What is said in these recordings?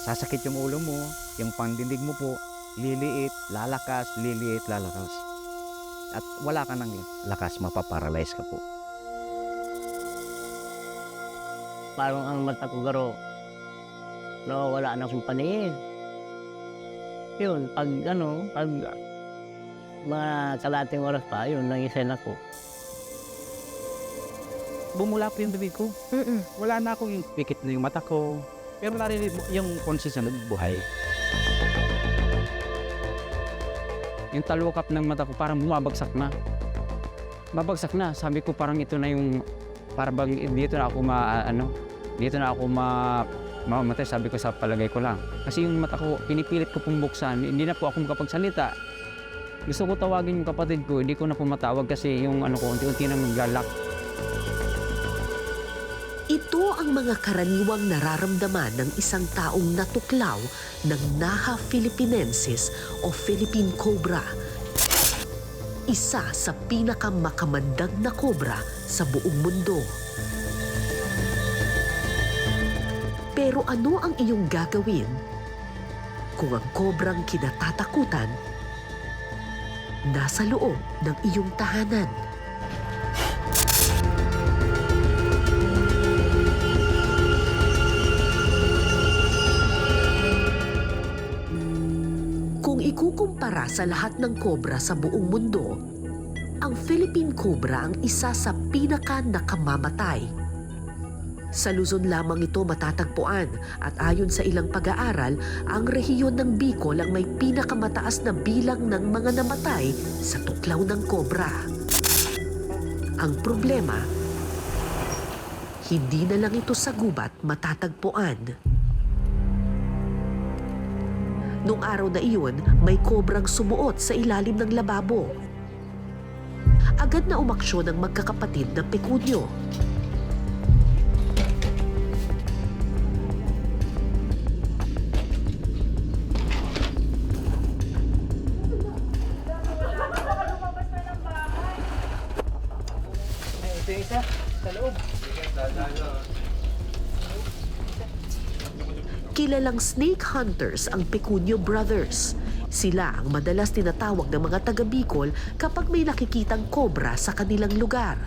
Sasakit yung ulo mo, yung pandinig mo po, liliit, lalakas, liliit, lalakas. At wala ka ng lakas, mapaparalyze ka po. Parang ang mata ko garo, nawawala na akong paningin. Yun, pag mga kalating oras pa, yun, nangisay na ko. Bumula po yung bibig ko. Wala na akong pikit na yung mata ko. Pero narinig mo yung conscious na nagbuhay. Yung talukap ng mata ko parang bumabagsak na. Mabagsak na. Sabi ko parang ito na yung, parang dito na ako mamatay. Sabi ko sa palagay ko lang. Kasi yung mata ko, pinipilit ko pong buksan. Hindi na po ako makapagsalita. Gusto ko tawagin yung kapatid ko, hindi ko na pumatawag kasi yung unti-unti nang maglalak. Ito ang mga karaniwang nararamdaman ng isang taong natuklaw ng Naha philippinensis o Philippine Cobra. Isa sa pinakamakamandag na cobra sa buong mundo. Pero ano ang iyong gagawin kung ang kobrang kinatatakutan nasa loob ng iyong tahanan? Kung ikukumpara sa lahat ng kobra sa buong mundo, ang Philippine Cobra ang isa sa pinaka-nakamamatay. Sa Luzon lamang ito matatagpuan at ayon sa ilang pag-aaral, ang rehiyon ng Bicol ang may pinakamataas na bilang ng mga namatay sa tuklaw ng kobra. Ang problema, hindi na lang ito sa gubat matatagpuan. Noong araw na iyon, may kobrang sumuot sa ilalim ng lababo. Agad na umaksyon ang magkakapatid na Pecunio. Ito yung isa, sa loob. Kilalang snake hunters ang Pecunio Brothers. Sila ang madalas tinatawag ng mga taga Bicol kapag may nakikitang kobra sa kanilang lugar.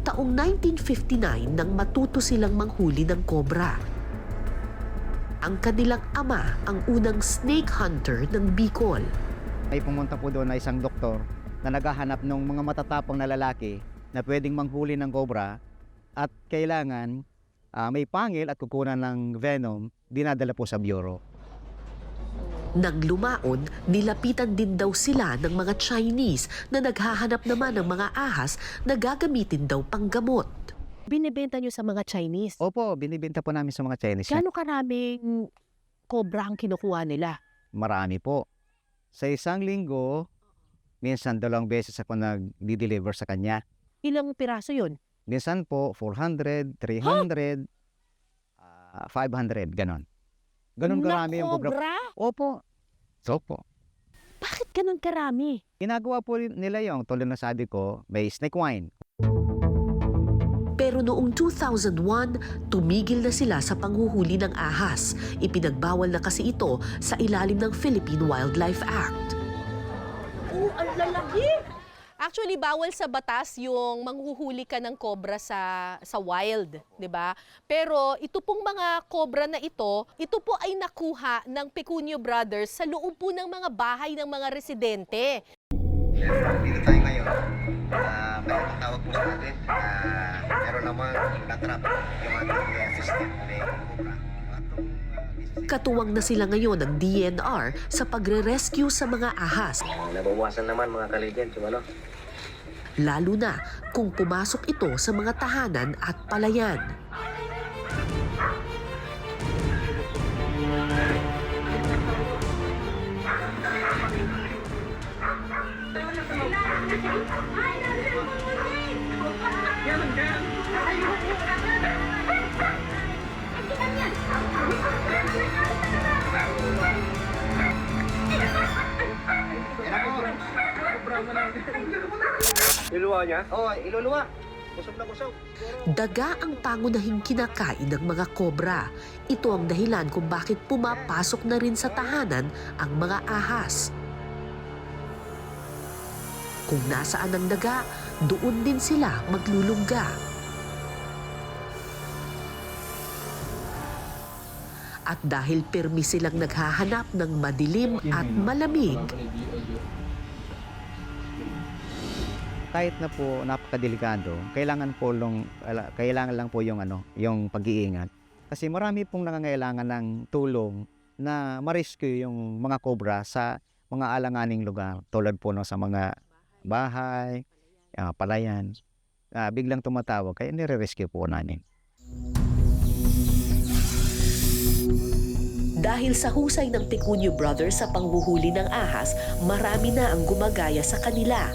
Taong 1959 nang matuto silang manghuli ng kobra. Ang kanilang ama ang unang snake hunter ng Bicol. May pumunta po doon na isang doktor na naghahanap ng mga matatapang na lalaki na pwedeng manghuli ng cobra at kailangan may pangil at kukunan ng venom, dinadala po sa bureau. Nang lumaon, nilapitan din daw sila ng mga Chinese na naghahanap naman ng mga ahas na gagamitin daw panggamot. Binibenta nyo sa mga Chinese. Opo, binibenta po namin sa mga Chinese. Gaano karaming cobra ang kinukuha nila? Marami po. Sa isang linggo, minsan 2 beses ako nag-deliver sa kanya. Ilang piraso yun? Minsan po, 400, 300, 500, ganon. Ganon karami yung cobra. Cobra? Opo. Opo. Bakit ganun karami? Ginagawa po nila yung tulad na sabi ko, may snake wine. Pero noong 2001, tumigil na sila sa panghuhuli ng ahas. Ipinagbawal na kasi ito sa ilalim ng Philippine Wildlife Act. Oh, ang lalaki! Actually, bawal sa batas yung manghuhuli ka ng cobra sa wild, 'di ba? Pero ito pong mga cobra na ito po ay nakuha ng Pecunio Brothers sa loob po ng mga bahay ng mga residente. Dito tayo ngayon, may tawag po sa atin, meron naman natrap yung ating system, may cobra. Katuwang na sila ngayon ng DNR sa pagre-rescue sa mga ahas. Nabawasan naman mga kaligyan, ano? Lalo na kung pumasok ito sa mga tahanan at palayan. Iluluwa niya? Oo, iluluwa. Busog na busog. Daga ang pangunahing kinakain ng mga kobra. Ito ang dahilan kung bakit pumapasok na rin sa tahanan ang mga ahas. Kung nasaan ang daga, doon din sila maglulungga. At dahil permi silang naghahanap ng madilim at malamig, Kahit na po napakadelikado, kailangan lang po yung pag-iingat. Kasi marami pong nangangailangan ng tulong na ma-rescue yung mga cobra sa mga alanganing lugar. Tulad po sa mga bahay, palayan. Biglang tumatawag, kaya nire-rescue po namin. dahil sa husay ng Pecunio Brothers sa panghuhuli ng ahas, marami na ang gumagaya sa kanila.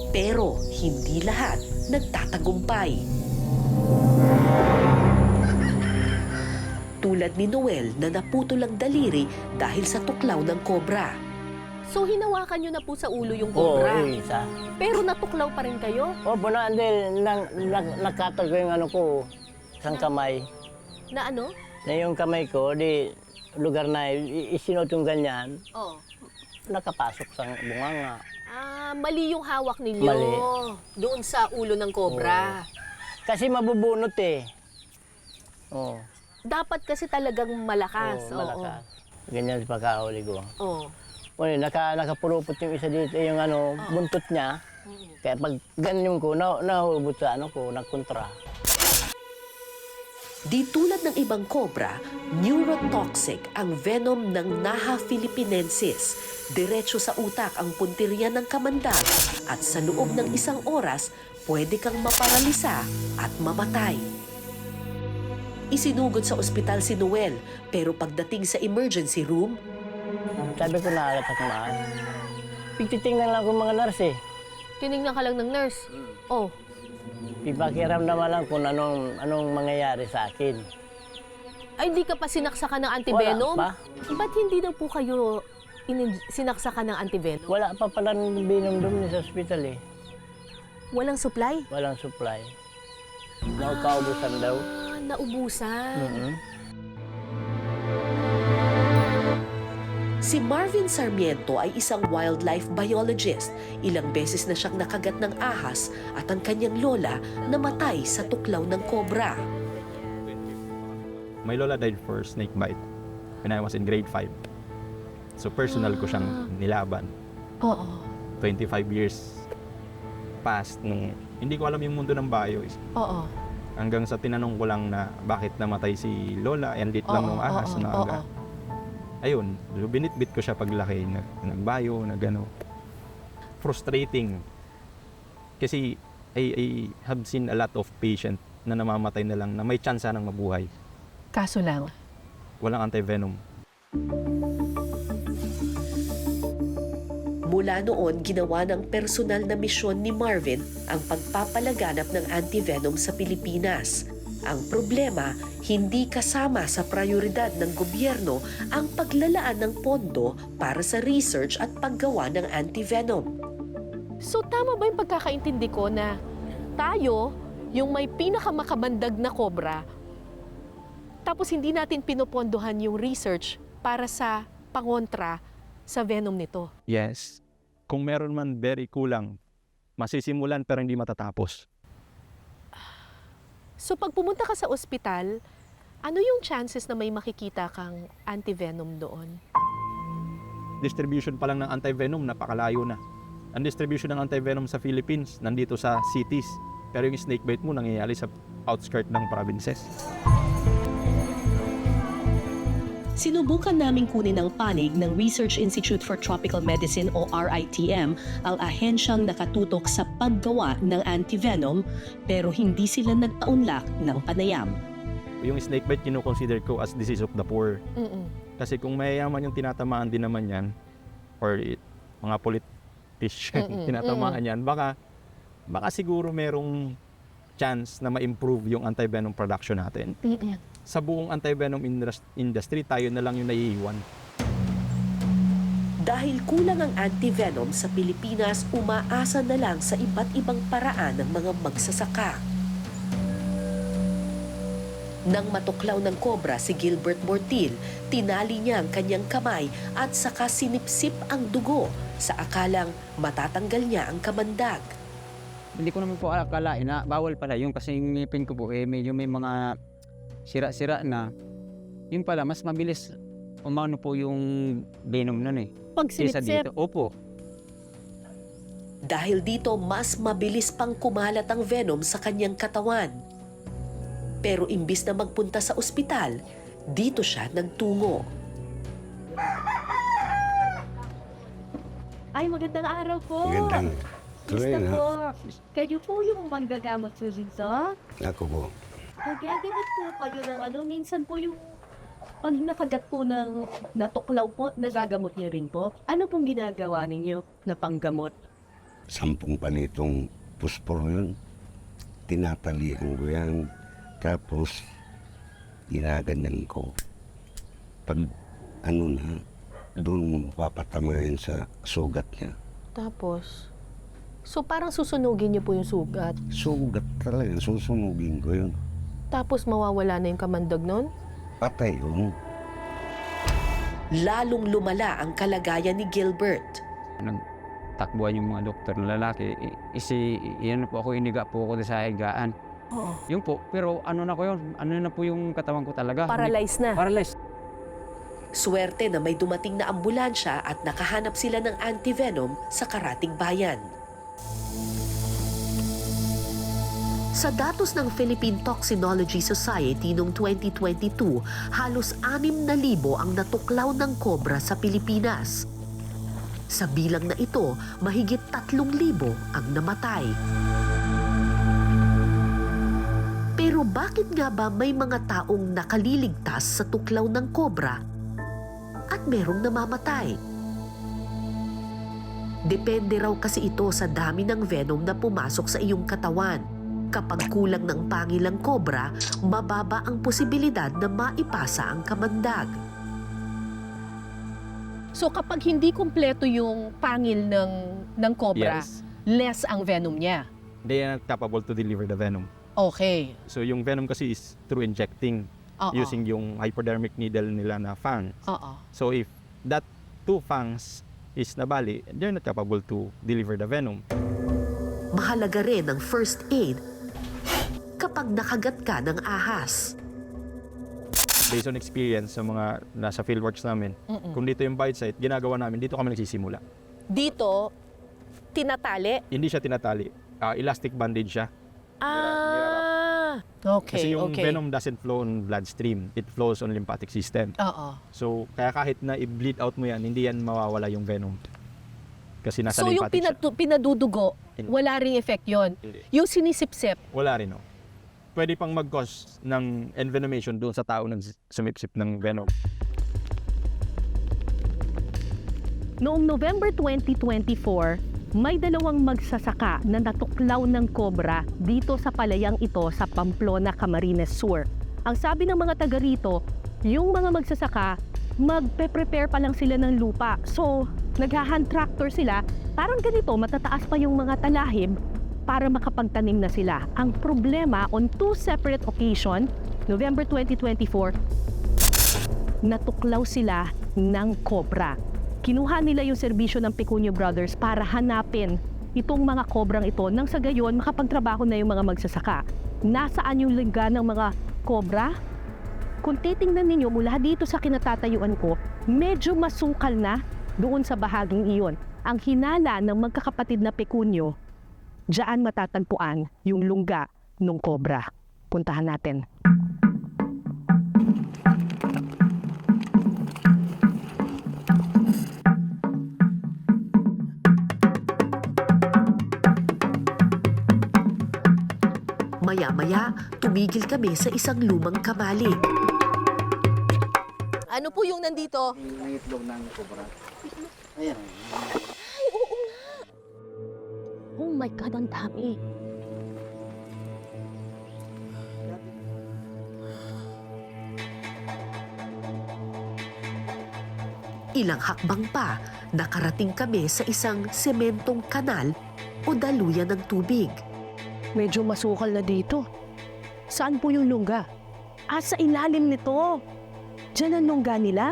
Pero hindi lahat nagtatagumpay. Tulad ni Noel na naputol ang daliri dahil sa tuklaw ng kobra. So hinawakan nyo na po sa ulo yung Oo, cobra. yung isa. Pero natuklaw pa rin kayo Opo na, dahil nakatag ko yung ano ko, isang kamay. na ano? Na yung kamay ko, di lugar na isinot yung ganyan, Oh. nakapasok sa bunganga. Mali yung hawak ninyo. Mali. Doon sa ulo ng cobra. Kasi mabubunot eh. Oo. Dapat kasi talagang malakas. Oo, malakas. Ganyan sa pagkahuli ko. Oo. Nakapulupot yung isa dito, yung ano, buntot niya. Kaya pag ganyan ko, nahubot sa ano ko, nagkontra. Di tulad ng ibang cobra, neurotoxic ang venom ng Naha philippinensis. Diretso sa utak ang puntirya ng kamandag at sa loob ng isang oras, pwede kang maparalisa at mamatay. Isinugod sa ospital si Noel, pero pagdating sa emergency room, Sabi ko naalat at maas. Pagtitingnan lang ko mga nurse eh. Tinignan ka lang ng nurse. Oh. Ipakiramdaman lang kung anong mangyayari sa akin. Ay, hindi ka pa sinaksakan ng antivenom? Wala pa. Ba't hindi daw po kayo sinaksakan ng antivenom? Wala pa pala ng binom-dum sa ospital eh. Walang supply? Walang supply. Nakaubusan daw. Naubusan. si Marvin Sarmiento ay isang wildlife biologist. Ilang beses na siyang nakagat ng ahas at ang kanyang lola namatay sa tuklaw ng kobra. My lola died for snake bite when I was in grade 5. So personal ko siyang nilaban. Oo. 25 years past nung hindi ko alam yung mundo ng bio. Oo. Hanggang sa tinanong ko lang na bakit namatay si lola, and lit lang ng ahas na aga. Ayun, binitbit ko siya paglaki, nagbayo, nagano. Frustrating. Kasi I have seen a lot of patient na namamatay na lang na may tsansa ng mabuhay. Kaso lang. Walang anti-venom. Mula noon, ginawa ng personal na misyon ni Marvin ang pagpapalaganap ng antivenom sa Pilipinas. Ang problema, hindi kasama sa prioridad ng gobyerno ang paglalaan ng pondo para sa research at paggawa ng antivenom. So tama ba yung pagkakaintindi ko na tayo, yung may pinakamakamandag na cobra, tapos hindi natin pinopondohan yung research para sa pangontra sa venom nito? Yes. Kung meron man very kulang, masisimulan pero hindi matatapos. So pag pumunta ka sa ospital, ano yung chances na may makikita kang antivenom doon? Distribution pa lang ng anti-venom, napakalayo na. Ang distribution ng anti-venom sa Philippines, nandito sa cities. Pero yung snakebite mo, nangyayari sa outskirt ng provinces. Sinubukan naming kunin ang panig ng Research Institute for Tropical Medicine o RITM, ang ahensyang nakatutok sa paggawa ng antivenom, pero hindi sila nagpaunlak ng panayam. Yung snakebite, kino-consider ko as disease of the poor. Kasi kung mayayaman yung tinatamaan din naman yan, or mga politician tinatamaan yan, baka siguro merong chance na ma-improve yung anti-venom production natin. Sa buong anti-venom industry, tayo na lang yung naiiwan. Dahil kulang ang antivenom sa Pilipinas, umaasa na lang sa iba't ibang paraan ng mga magsasaka. Nang matuklaw ng kobra si Gilbert Mortil, tinali niya ang kanyang kamay at saka sinipsip ang dugo sa akalang matatanggal niya ang kamandag. Hindi ko naman po akalain na bawal pala yun kasi yung ngipin ko po medyo may mga sira-sira na. Yun pala, mas mabilis umano po yung venom nun Pag Kesa sinipsip, dito. Opo. Dahil dito, mas mabilis pang kumalat ang venom sa kanyang katawan. Pero imbis na magpunta sa ospital, dito siya nagtungo. Ay, magandang araw po. Magandang Basta tuloy po, na. kayo po yung manggagamot po dito? Ako po. Magagamot po kayo ng ano, minsan po yung pag nakagat po ng natuklaw po, nagagamot niyo rin po. Ano pong ginagawa ninyo na panggamot? 10 panitong puspor yun. Tinatalihan ko yan. Tapos, ginaganyan ko. Pag ano na, doon mo papatamayan sa sugat niya. Tapos, so parang susunugin niyo po yung sugat. Sugat talaga, susunugin ko yun. Tapos mawawala na yung kamandag nun? Patay yun. Lalong lumala ang kalagayan ni Gilbert. Takbuhan yung mga doktor na lalaki. Yan po ako, iniga po ako sa higaan. Oo. Yun po, pero ano na ko yun, ano na po yung katawan ko talaga. Paralyzed na. Paralyzed. Swerte na may dumating na ambulansya at nakahanap sila ng antivenom sa Karatig Bayan. Sa datos ng Philippine Toxinology Society noong 2022, halos 6,000 ang natuklaw ng kobra sa Pilipinas. Sa bilang na ito, mahigit 3,000 ang namatay. Pero bakit nga ba may mga taong nakaliligtas sa tuklaw ng kobra at merong namamatay? Depende raw kasi ito sa dami ng venom na pumasok sa iyong katawan. Kapag kulang ng pangilang kobra, mababa ang posibilidad na maipasa ang kamandag. So kapag hindi kumpleto yung pangil ng cobra, Yes. less ang venom niya. They are not capable to deliver the venom. Okay. So yung venom kasi is through injecting Oo. using yung hypodermic needle nila na fangs. Oo. So if that 2 fangs is nabali, they're not capable to deliver the venom. Mahalaga rin ang first aid kapag nakagat ka ng ahas. Based on experience sa mga nasa fieldworks namin, kung dito yung bite site, ginagawa namin, dito kami nagsisimula. Dito, tinatali. Hindi siya tinatali. Elastic bandage siya. Okay, Kasi yung okay. venom doesn't flow on bloodstream. It flows on lymphatic system. Oo. So, kaya kahit na i-bleed out mo yan, hindi yan mawawala yung venom. Kasi nasa So yung lymphatic siya. pinadudugo, Hindi. wala ring effect yun. Hindi. Yung sinisipsip, Wala rin, no? Pwede pang mag-cause ng envenomation doon sa tao na sumipsip ng venom. noong November 2024, may 2 magsasaka na natuklaw ng kobra dito sa palayang ito sa Pamplona, Camarines Sur. Ang sabi ng mga taga rito, yung mga magsasaka, magpe-prepare pa lang sila ng lupa. So, nag-hand tractor sila, parang ganito, matataas pa yung mga talahib para makapagtanim na sila. Ang problema, on 2 separate occasions, November 2024, natuklaw sila ng kobra. Kinuha nila yung serbisyo ng Pecunio Brothers para hanapin itong mga kobrang ito nang sa gayon makapagtrabaho na yung mga magsasaka. Nasaan yung lingga ng mga kobra? Kung titingnan ninyo mula dito sa kinatatayuan ko, medyo masukal na doon sa bahaging iyon. Ang hinala ng magkakapatid na Pecunio, diyan matatagpuan yung lungga ng kobra. Puntahan natin. Maya-maya, tumigil kami sa isang lumang kamali. ano po yung nandito? Yung itlog ng kobra. Ayan. Oh my God, ang dami. Ilang hakbang pa, Nakarating kami sa isang sementong kanal o daluyan ng tubig. Medyo masukal na dito. Saan po yung lungga? Sa ilalim nito. Diyan ang lungga nila?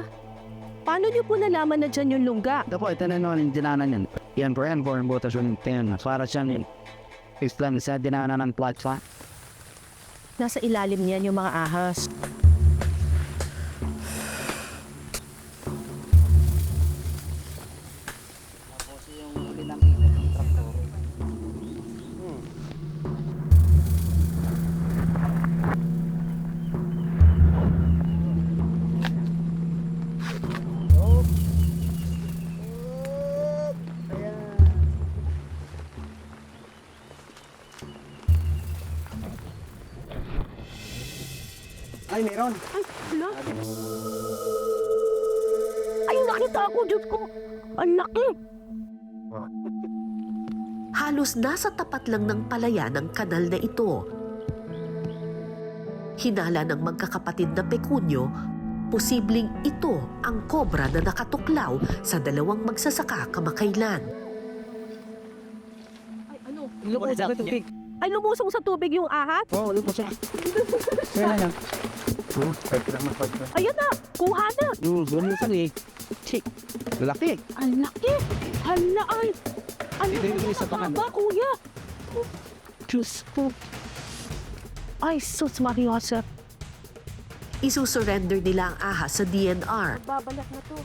Paano niyo po nalaman na dyan yung lungga? Ito po, ito na naman yung dinanan yan. Yan po yan po yung butas yung tin. Para siyang Islam sa dinanan ng platform. Nasa ilalim niyan yung mga ahas. Ay, meron. Ay, hala. Ay, nakita ako, Diyos ko. Ang laki. Halos nasa tapat lang ng palayan ng kanal na ito. Hinala ng magkakapatid na Pecunio, posibleng ito ang kobra na nakatuklaw sa dalawang magsasaka kamakailan. Ay, ano? Ay, lumusong sa tubig yung ahas? Oo, ito siya. Kaya na yan. Ayan na, kuha na. Yung sa eh. Lalaki. Ang laki. Hala, ay. Ano Dito sa pakan. ba, kuya? Diyos po. Ay, sus, Mariosa. Isusurrender nila ang ahas sa DNR. Babalak na to.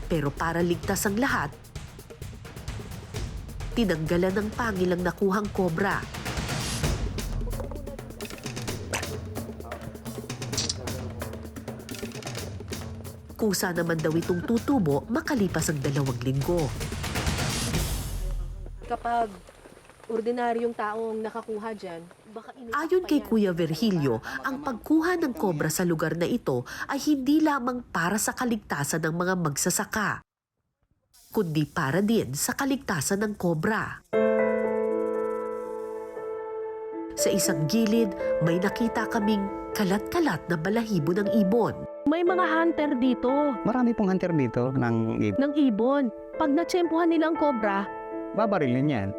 Pero para ligtas ang lahat, tinanggalan ng pangil ang nakuhang kobra. Kusa naman daw itong tutubo makalipas ang 2 linggo. Kapag ordinaryong taong nakakuha dyan, baka Ayon kay Kuya Virgilio, ang pagkuha ng kobra sa lugar na ito ay hindi lamang para sa kaligtasan ng mga magsasaka, kundi para din sa kaligtasan ng kobra. Sa isang gilid, may nakita kaming kalat-kalat na balahibo ng ibon. May mga hunter dito Marami pong hunter dito ng ibon. ng ibon. Pag natsempuhan nila ang kobra, Babarilin yan.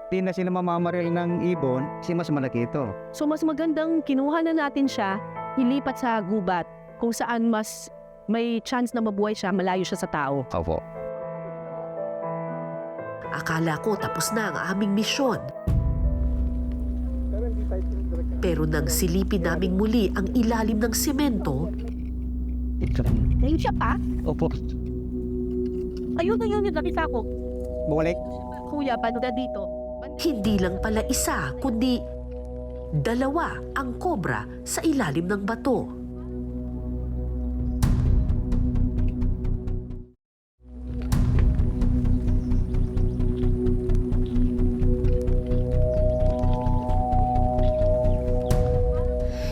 Di na sila mamamaril ng ibon kasi mas malaki ito. so mas magandang kinuha na natin siya, ilipat sa gubat kung saan mas may chance na mabuhay siya, malayo siya sa tao. Opo. Akala ko tapos na ang aming misyon. Pero nang silipin naming muli ang ilalim ng semento, Ayun siya pa? Opo. Ayun, nakita ko. Bumalik. Kuya, banda dito. hindi lang pala isa, kundi 2 ang kobra sa ilalim ng bato.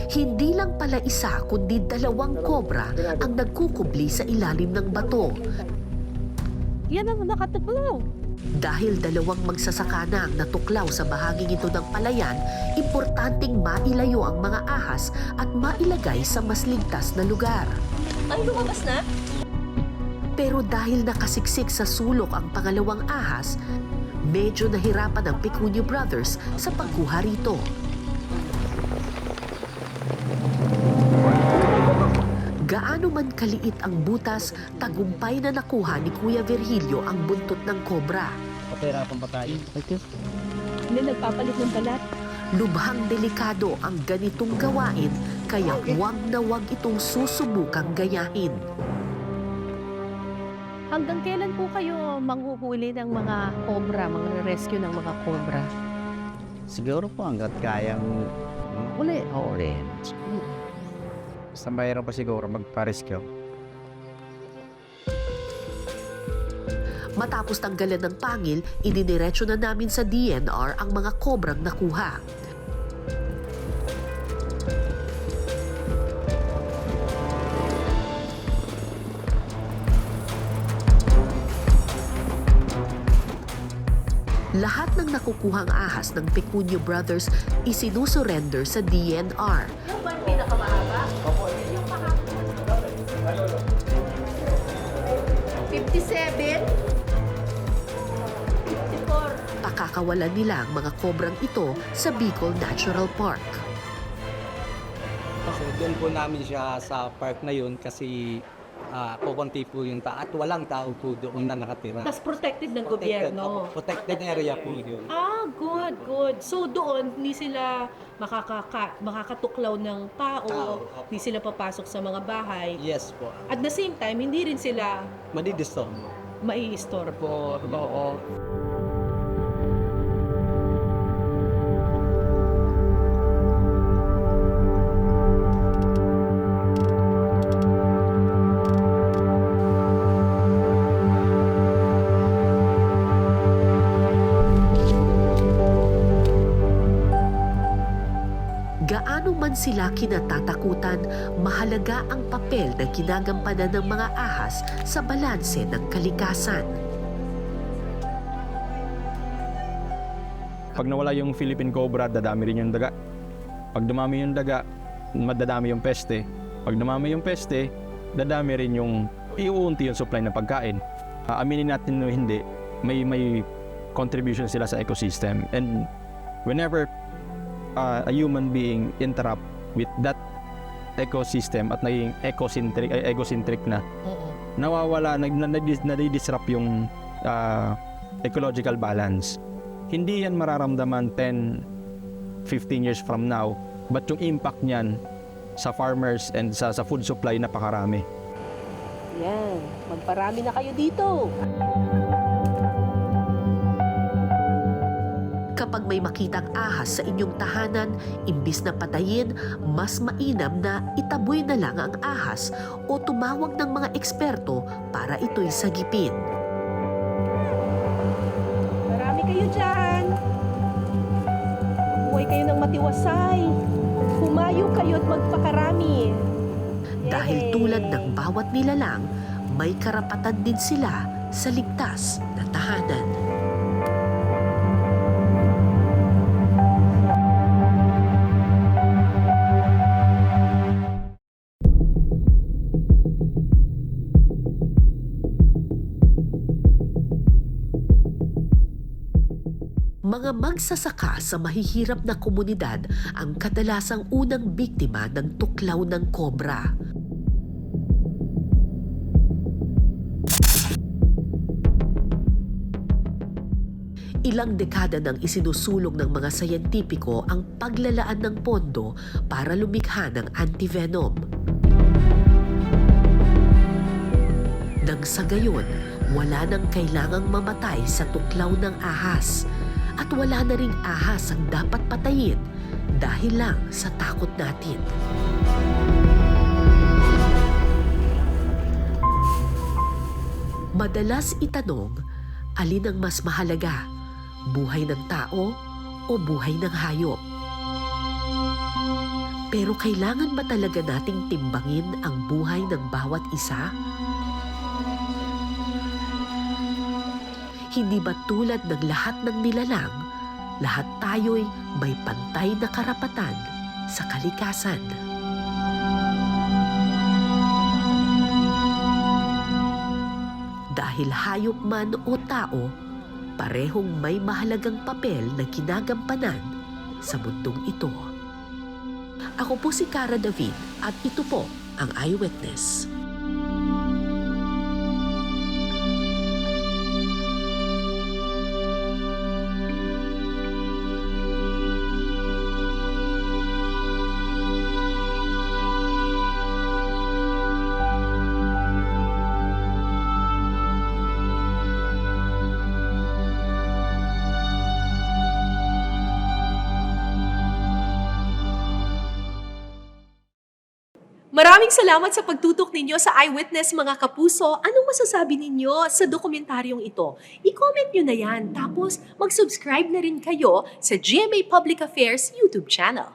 Hindi lang pala isa, kundi 2 kobra ang nagkukubli sa ilalim ng bato. Yan ang nakatuklaw. Dahil 2 magsasaka na ang natuklaw sa bahaging ito ng palayan, importanteng mailayo ang mga ahas at mailagay sa mas ligtas na lugar. Ay, lumabas na? Pero dahil nakasiksik sa sulok ang pangalawang ahas, medyo nahirapan ang Pecunio Brothers sa pagkuha rito. Gaano man kaliit ang butas, tagumpay na nakuha ni Kuya Virgilio ang buntot ng kobra. Patirapan pa tayo. Hindi nagpapalit ng balat. Lubhang delikado ang ganitong gawain, kaya huwag na huwag itong susubukang gayahin. Hanggang kailan po kayo manghuhuli ng mga cobra, mga rescue ng mga cobra? Siguro po hanggat kayang uli. Basta mayroon pa siguro magpa-rescue. Matapos tanggalan ng pangil, idiniretso na namin sa DNR ang mga kobrang nakuha. Lahat ng nakukuhang ahas ng Pecunio Brothers isinusurrender sa DNR. Yung ba yung pinakamahaba? 56 57? 54. Pakakawalan nila ang mga kobrang ito sa Bicol Natural Park. So doon po namin siya sa park na yun kasi kukunti po yung at walang tao po doon na nakatira. Tas protected ng gobyerno. Protected area po yun. Good. So doon, hindi sila makakatuklaw ng tao, hindi sila papasok sa mga bahay. Yes po. At the same time, hindi rin sila Madidisturb. mai-istorbo. Oo. Gaano man sila kinatatakutan, mahalaga ang papel na ginagampanan ng mga ahas sa balanse ng kalikasan. Pag nawala yung Philippine Cobra, dadami rin yung daga. Pag dumami yung daga, madadami yung peste. Pag dumami yung peste, dadami rin yung iuunti yung supply ng pagkain. Aminin natin o hindi, may contribution sila sa ecosystem. And whenever a human being interrupt with that ecosystem at naging egocentric na, nawawala, nadidisrupt yung ecological balance. Hindi yan mararamdaman 10, 15 years from now, but yung impact niyan sa farmers and sa food supply napakarami. Yan, magparami na kayo dito. Kapag may makitang ahas sa inyong tahanan, imbis na patayin, mas mainam na itaboy na lang ang ahas o tumawag ng mga eksperto para ito'y sagipin. Marami kayo dyan. Buhay kayo ng matiwasay. Humayo kayo at magpakarami. Dahil tulad ng bawat nilalang, may karapatan din sila sa ligtas na tahanan. Mga magsasaka sa mahihirap na komunidad ang kadalasang unang biktima ng tuklaw ng kobra. Ilang dekada nang isinusulong ng mga sayentipiko ang paglalaan ng pondo para lumikha ng antivenom. Nang sa gayon, wala nang kailangang mamatay sa tuklaw ng ahas. At wala na ring ahas ang dapat patayin dahil lang sa takot natin. Madalas itanong, alin ang mas mahalaga, buhay ng tao o buhay ng hayop? Pero kailangan ba talaga nating timbangin ang buhay ng bawat isa? Hindi ba tulad ng lahat ng nilalang, lahat tayo'y may pantay na karapatan sa kalikasan? Dahil hayop man o tao, parehong may mahalagang papel na ginagampanan sa mundong ito. Ako po si Cara David at ito po ang Eyewitness. Maraming salamat sa pagtutok ninyo sa Eyewitness mga kapuso. Anong masasabi ninyo sa dokumentaryong ito? I-comment nyo na yan. Tapos mag-subscribe na rin kayo sa GMA Public Affairs YouTube channel.